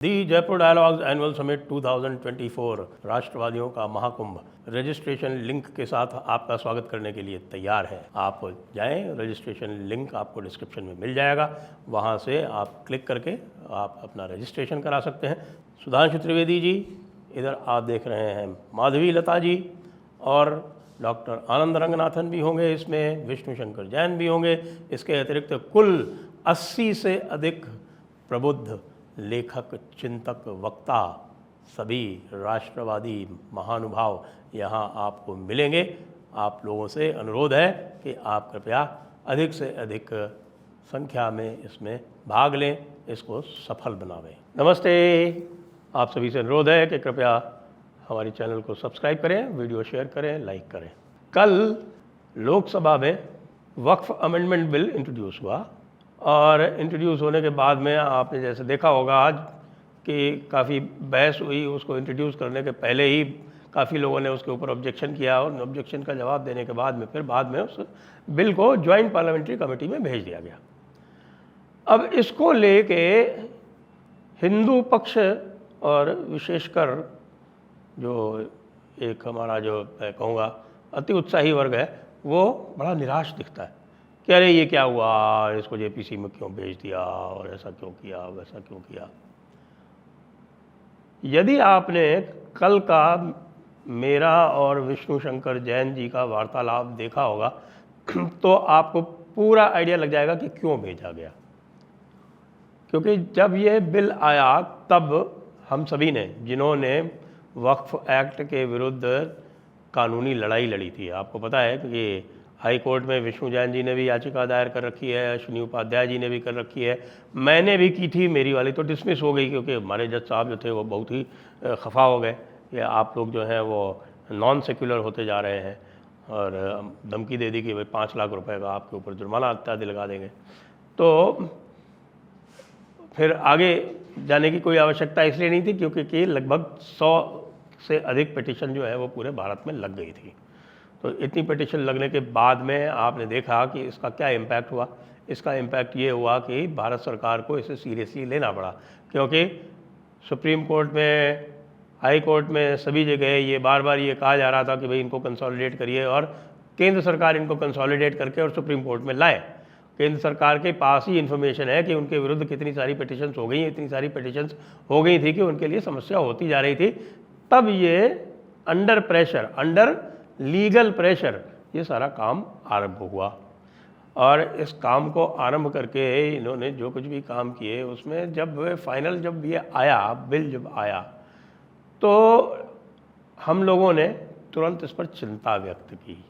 दी Jaipur dialogues annual summit 2024 राष्ट्रवादियों का Mahakumbh registration link के साथ आपका स्वागत करने के लिए तैयार है। आप जाएं, रजिस्ट्रेशन लिंक आपको डिस्क्रिप्शन में मिल जाएगा, वहां से आप क्लिक करके आप अपना रजिस्ट्रेशन करा सकते हैं। सुधांशु त्रिवेदी जी, इधर आप देख रहे हैं माधवी लता जी और डॉक्टर आनंद रंगनाथन भी होंगे, इसमें विष्णु शंकर जैन भी होंगे। इसके अतिरिक्त कुल 80 से अधिक प्रबुद्ध लेखक, चिंतक, वक्ता, सभी राष्ट्रवादी महानुभाव यहाँ आपको मिलेंगे। आप लोगों से अनुरोध है कि आप कृपया अधिक से अधिक संख्या में इसमें भाग लें, इसको सफल बनावें। नमस्ते, आप सभी से अनुरोध है कि कृपया हमारे चैनल को सब्सक्राइब करें, वीडियो शेयर करें, लाइक करें। कल लोकसभा में वक्फ अमेंडमेंट बिल इंट्रोड्यूस हुआ और इंट्रोड्यूस होने के बाद में आपने जैसे देखा होगा आज कि काफ़ी बहस हुई। उसको इंट्रोड्यूस करने के पहले ही काफ़ी लोगों ने उसके ऊपर ऑब्जेक्शन किया और ऑब्जेक्शन का जवाब देने के बाद में फिर बाद में उस बिल को ज्वाइंट पार्लियामेंट्री कमेटी में भेज दिया गया। अब इसको लेके हिंदू पक्ष और विशेषकर जो एक हमारा जो मैं कहूँगा अति उत्साही वर्ग है, वो बड़ा निराश दिखता है कि अरे ये क्या हुआ, इसको जेपीसी में क्यों भेज दिया और ऐसा क्यों किया, वैसा क्यों किया। यदि आपने कल का मेरा और विष्णु शंकर जैन जी का वार्तालाप देखा होगा तो आपको पूरा आइडिया लग जाएगा कि क्यों भेजा गया। क्योंकि जब ये बिल आया तब हम सभी ने, जिन्होंने वक्फ एक्ट के विरुद्ध कानूनी लड़ाई लड़ी थी, आपको पता है कि हाई कोर्ट में विष्णु जैन जी ने भी याचिका दायर कर रखी है, अश्विनी उपाध्याय जी ने भी कर रखी है, मैंने भी की थी। मेरी वाली तो डिसमिस हो गई क्योंकि हमारे जज साहब जो थे वो बहुत ही खफा हो गए कि आप लोग जो हैं वो नॉन सेक्युलर होते जा रहे हैं और धमकी दे दी कि भाई 5 लाख रुपए का आपके ऊपर जुर्माना इत्यादि लगा देंगे। तो फिर आगे जाने की कोई आवश्यकता इसलिए नहीं थी क्योंकि लगभग 100 से अधिक पिटिशन जो है वो पूरे भारत में लग गई थी। तो इतनी पिटिशन लगने के बाद में आपने देखा कि इसका क्या इम्पैक्ट हुआ। इसका इम्पैक्ट ये हुआ कि भारत सरकार को इसे सीरियसली लेना पड़ा, क्योंकि सुप्रीम कोर्ट में, हाई कोर्ट में, सभी जगह ये बार बार ये कहा जा रहा था कि भाई इनको कंसोलिडेट करिए और केंद्र सरकार इनको कंसोलिडेट करके और सुप्रीम कोर्ट में लाए। केंद्र सरकार के पास ही इन्फॉर्मेशन है कि उनके विरुद्ध कितनी सारी पिटिशन्स हो गई, इतनी सारी पिटिशन्स हो गई थी कि उनके लिए समस्या होती जा रही थी। तब ये under pressure, under legal pressure ये सारा काम आरंभ हुआ और इस काम को आरंभ करके इन्होंने जो कुछ भी काम किए उसमें जब फाइनल जब ये आया, बिल जब आया, तो हम लोगों ने तुरंत इस पर चिंता व्यक्त की।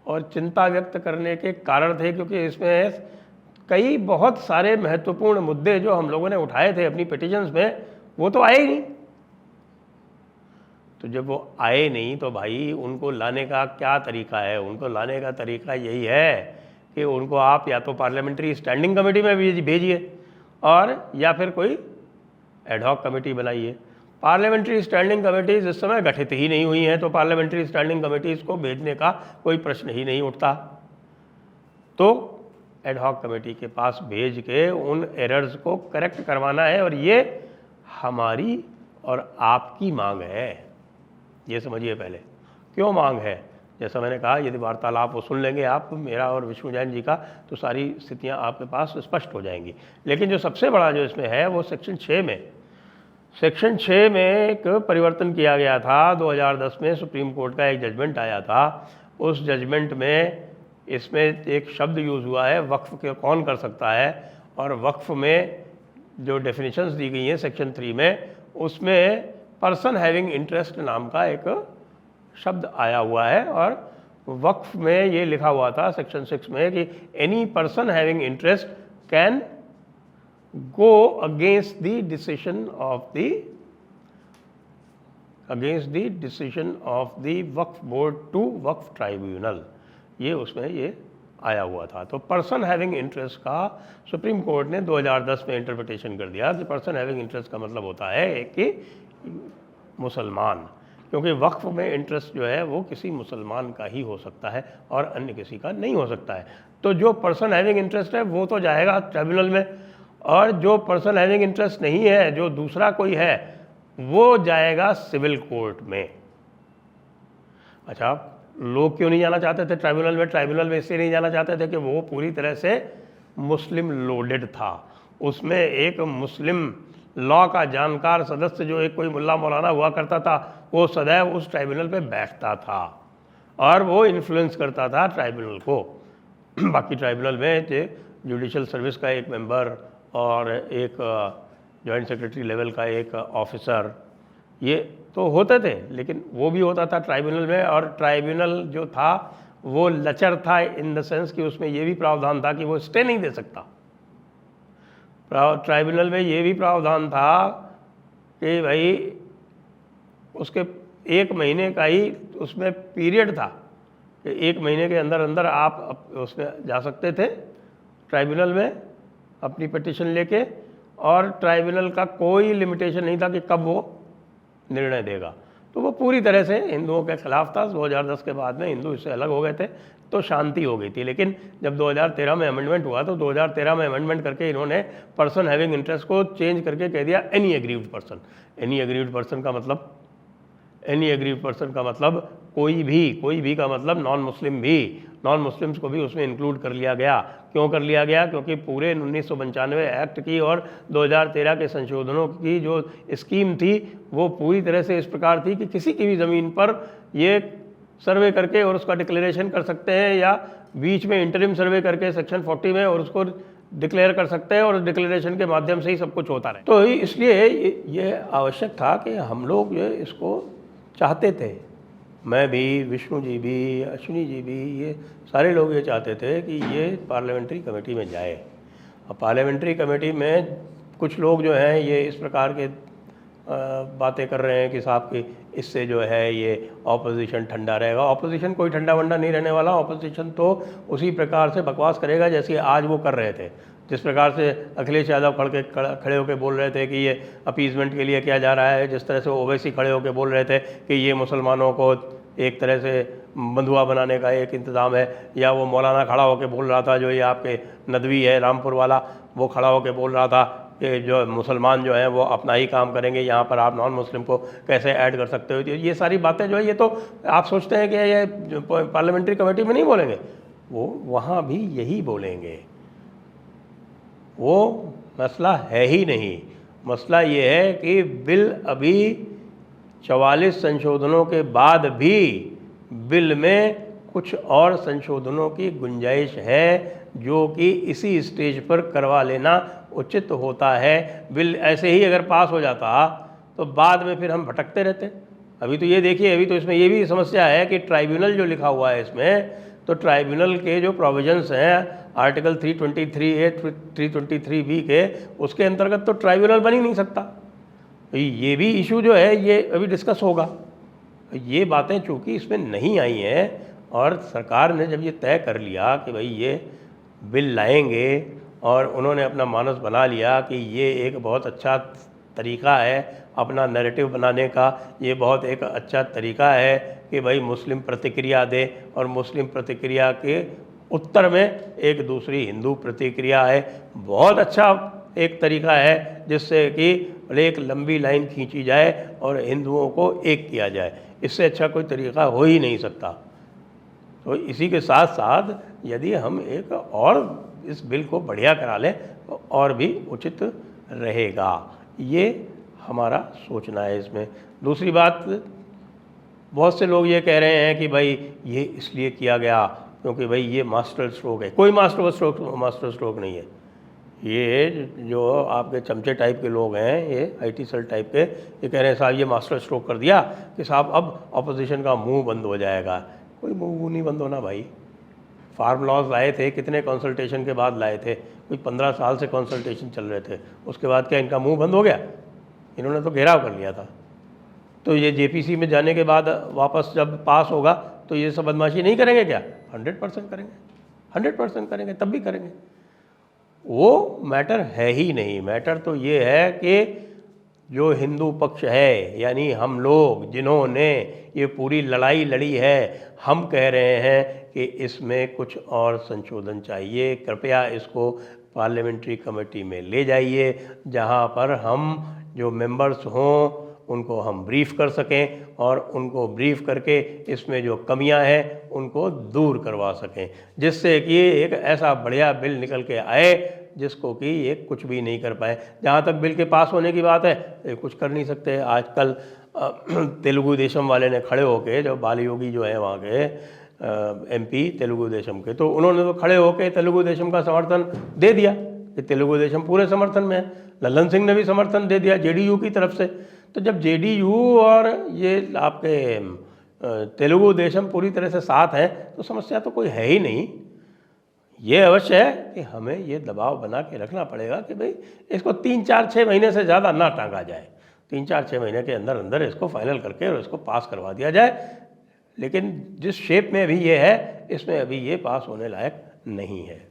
और चिंता व्यक्त करने के कारण थे क्योंकि इसमें कई बहुत सारे महत्वपूर्ण मुद्दे जो हम लोगों ने उठाए थे अपनी पिटिशन्स में वो तो आए ही नहीं। तो जब वो आए नहीं तो भाई उनको लाने का क्या तरीका है? उनको लाने का तरीका यही है कि उनको आप या तो पार्लियामेंट्री स्टैंडिंग कमेटी में भेजिए और या फिर कोई एडहॉक कमेटी बनाइए। पार्लियामेंट्री स्टैंडिंग कमेटीज इस समय गठित ही नहीं हुई हैं, तो पार्लियामेंट्री स्टैंडिंग कमेटीज़ को भेजने का कोई प्रश्न ही नहीं उठता। तो एडहॉक कमेटी के पास भेज के उन एरर्स को करेक्ट करवाना है और ये हमारी और आपकी मांग है। ये समझिए पहले क्यों मांग है। जैसा मैंने कहा, यदि वार्तालाप वो सुन लेंगे आप मेरा और विष्णु जैन जी का, तो सारी स्थितियां आपके पास स्पष्ट हो जाएंगी। लेकिन जो सबसे बड़ा जो इसमें है वो सेक्शन 6 में एक परिवर्तन किया गया था। 2010 में सुप्रीम कोर्ट का एक जजमेंट आया था। उस जजमेंट में इसमें एक शब्द यूज़ हुआ है, वक्फ के कौन कर सकता है, और वक्फ में जो डेफिनेशंस दी गई हैं सेक्शन 3 में, उसमें पर्सन हैविंग इंटरेस्ट नाम का एक शब्द आया हुआ है। और वक्फ में ये लिखा हुआ था सेक्शन 6 में कि any person having interest can go against the decision of the Waqf board to Waqf tribunal. ये उसमें ये आया हुआ था। तो पर्सन हैविंग इंटरेस्ट का सुप्रीम कोर्ट ने 2010 में इंटरप्रिटेशन कर दिया कि पर्सन हैविंग इंटरेस्ट का मतलब होता है कि मुसलमान, क्योंकि वक्फ में इंटरेस्ट जो है वो किसी मुसलमान का ही हो सकता है और अन्य किसी का नहीं हो सकता है। तो जो पर्सन हैविंग इंटरेस्ट है वो तो जाएगा ट्रिब्यूनल में और जो पर्सन हैविंग इंटरेस्ट नहीं है, जो दूसरा कोई है, वो जाएगा सिविल कोर्ट में। अच्छा, लोग क्यों नहीं जाना चाहते थे ट्राइब्यूनल में? ट्राइब्यूनल में इसलिए नहीं जाना चाहते थे कि वो पूरी तरह से मुस्लिम लोडेड था। उसमें एक मुस्लिम लॉ का जानकार सदस्य जो एक कोई मुल्ला मौलाना हुआ करता था, वो सदैव उस ट्राइब्यूनल पे बैठता था और वो इन्फ्लुएंस करता था ट्राइब्यूनल को। बाकी ट्राइब्यूनल में जुडिशल सर्विस का एक मेंबर और एक जॉइंट सेक्रेटरी लेवल का एक ऑफिसर, ये तो होते थे, लेकिन वो भी होता था ट्राइब्यूनल में। और ट्राइब्यूनल जो था वो लचर था इन द सेंस कि उसमें ये भी प्रावधान था कि वो स्टे नहीं दे सकता। ट्राइब्यूनल में ये भी प्रावधान था कि भाई उसके 1 महीने का ही उसमें पीरियड था कि 1 महीने के अंदर अंदर आप उसमें जा सकते थे ट्राइब्यूनल में अपनी पिटीशन लेके, और ट्राइब्यूनल का कोई लिमिटेशन नहीं था कि कब वो निर्णय देगा। तो वो पूरी तरह से हिंदुओं के खिलाफ था। 2010 के बाद में हिंदू इससे अलग हो गए थे तो शांति हो गई थी। लेकिन जब 2013 में अमेंडमेंट हुआ तो 2013 में अमेंडमेंट करके इन्होंने पर्सन हैविंग इंटरेस्ट को चेंज करके कह दिया any aggrieved person. Any aggrieved person का मतलब, एनी एग्रीव्ड पर्सन का मतलब कोई भी का मतलब नॉन मुस्लिम भी, नॉन मुस्लिम्स को भी उसमें इंक्लूड कर लिया गया। क्यों कर लिया गया? क्योंकि पूरे 1995 एक्ट की और 2013 के संशोधनों की जो स्कीम थी वो पूरी तरह से इस प्रकार थी कि किसी की भी ज़मीन पर ये सर्वे करके और उसका डिक्लेरेशन कर सकते हैं, या बीच में इंटरिम सर्वे करके सेक्शन 40 में और उसको डिक्लेयर कर सकते हैं, और डिक्लेरेशन के माध्यम से ही सब कुछ होता रहे। तो इसलिए ये आवश्यक था कि हम लोग ये इसको चाहते थे, मैं भी, विष्णु जी भी, अश्विनी जी भी, ये सारे लोग ये चाहते थे कि ये पार्लियामेंट्री कमेटी में जाए। अब पार्लियामेंट्री कमेटी में कुछ लोग जो हैं ये इस प्रकार के बातें कर रहे हैं कि साहब कि इससे जो है ये ऑपोजिशन ठंडा रहेगा। ऑपोजिशन कोई ठंडा वंडा नहीं रहने वाला। ऑपोजिशन तो उसी प्रकार से बकवास करेगा जैसे आज वो कर रहे थे। जिस प्रकार से अखिलेश यादव खड़े होकर बोल रहे थे कि ये अपीजमेंट के लिए किया जा रहा है, जिस तरह से ओवैसी खड़े होकर बोल रहे थे कि ये मुसलमानों को एक तरह से बंधुआ बनाने का एक इंतज़ाम है, या वो मौलाना खड़ा होकर बोल रहा था, जो ये आपके नदवी है रामपुर वाला, वो खड़ा होकर बोल रहा था कि जो मुसलमान जो हैं वो अपना ही काम करेंगे, यहाँ पर आप नॉन मुस्लिम को कैसे ऐड कर सकते हो। ये सारी बातें जो है ये तो आप सोचते हैं कि ये पार्लियामेंट्री कमेटी में नहीं बोलेंगे, वो वहाँ भी यही बोलेंगे। वो मसला है ही नहीं। मसला ये है कि बिल अभी 44 संशोधनों के बाद भी बिल में कुछ और संशोधनों की गुंजाइश है, जो कि इसी स्टेज पर करवा लेना उचित होता है। बिल ऐसे ही अगर पास हो जाता तो बाद में फिर हम भटकते रहते। अभी तो ये देखिए, अभी तो इसमें ये भी समस्या है कि ट्राइब्यूनल जो लिखा हुआ है इसमें, तो ट्राइब्यूनल के जो प्रोविजंस हैं आर्टिकल 323A 323B के, उसके अंतर्गत तो ट्राइब्यूनल बन ही नहीं सकता। ये भी इशू जो है ये अभी डिस्कस होगा। ये बातें चूँकि इसमें नहीं आई हैं और सरकार ने जब ये तय कर लिया कि भाई ये बिल लाएंगे और उन्होंने अपना मानस बना लिया कि ये एक बहुत अच्छा तरीका है अपना नैरेटिव बनाने का, ये बहुत एक अच्छा तरीका है कि भाई मुस्लिम प्रतिक्रिया दे और मुस्लिम प्रतिक्रिया के उत्तर में एक दूसरी हिंदू प्रतिक्रिया है, बहुत अच्छा एक तरीका है जिससे कि एक लंबी लाइन खींची जाए और हिंदुओं को एक किया जाए। इससे अच्छा कोई तरीका हो ही नहीं सकता। तो इसी के साथ साथ यदि हम एक और इस बिल को बढ़िया करा लें तो और भी उचित रहेगा, ये हमारा सोचना है इसमें। दूसरी बात, बहुत से लोग ये कह रहे हैं कि भाई ये इसलिए किया गया क्योंकि भाई ये मास्टर स्ट्रोक है। कोई मास्टर स्ट्रोक नहीं है। ये जो आपके चमचे टाइप के लोग हैं, ये IT सेल टाइप के, ये कह रहे हैं साहब ये मास्टर स्ट्रोक कर दिया कि साहब अब अपोजिशन का मुंह बंद हो जाएगा। कोई मुंह नहीं बंद होना भाई। फार्म लॉज लाए थे, कितने कंसल्टेशन के बाद लाए थे? कोई 15 साल से कंसल्टेशन चल रहे थे। उसके बाद क्या इनका मुंह बंद हो गया? इन्होंने तो घेराव कर लिया था। तो ये JPC में जाने के बाद वापस जब पास होगा तो ये सब बदमाशी नहीं करेंगे क्या? 100% करेंगे, 100% करेंगे, तब भी करेंगे। वो मैटर है ही नहीं। मैटर तो ये है कि जो हिंदू पक्ष है, यानी हम लोग जिन्होंने ये पूरी लड़ाई लड़ी है, हम कह रहे हैं कि इसमें कुछ और संशोधन चाहिए। कृपया इसको पार्लियामेंट्री कमेटी में ले जाइए, जहां पर हम जो मेंबर्स हों उनको हम ब्रीफ कर सकें और उनको ब्रीफ करके इसमें जो कमियां हैं उनको दूर करवा सकें, जिससे कि एक ऐसा बढ़िया बिल निकल के आए जिसको कि ये कुछ भी नहीं कर पाए। जहाँ तक बिल के पास होने की बात है, ये कुछ कर नहीं सकते। आजकल तेलुगु देशम वाले ने खड़े होके, जो बाली योगी जो है वहाँ के MP तेलुगु देशम के, तो उन्होंने तो खड़े होके तेलुगु देशम का समर्थन दे दिया कि तेलुगु देशम पूरे समर्थन में है। लल्लन सिंह ने भी समर्थन दे दिया JDU की तरफ से। तो जब JDU और ये आपके तेलुगु देशम पूरी तरह से साथ हैं तो समस्या तो कोई है ही नहीं। ये अवश्य है कि हमें ये दबाव बना के रखना पड़ेगा कि भाई इसको 3-4-6 महीने से ज़्यादा ना टांगा जाए, 3-4-6 महीने के अंदर अंदर इसको फाइनल करके और इसको पास करवा दिया जाए। लेकिन जिस शेप में अभी ये है, इसमें अभी ये पास होने लायक नहीं है।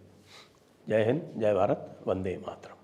जय हिंद, जय भारत, वंदे मातरम।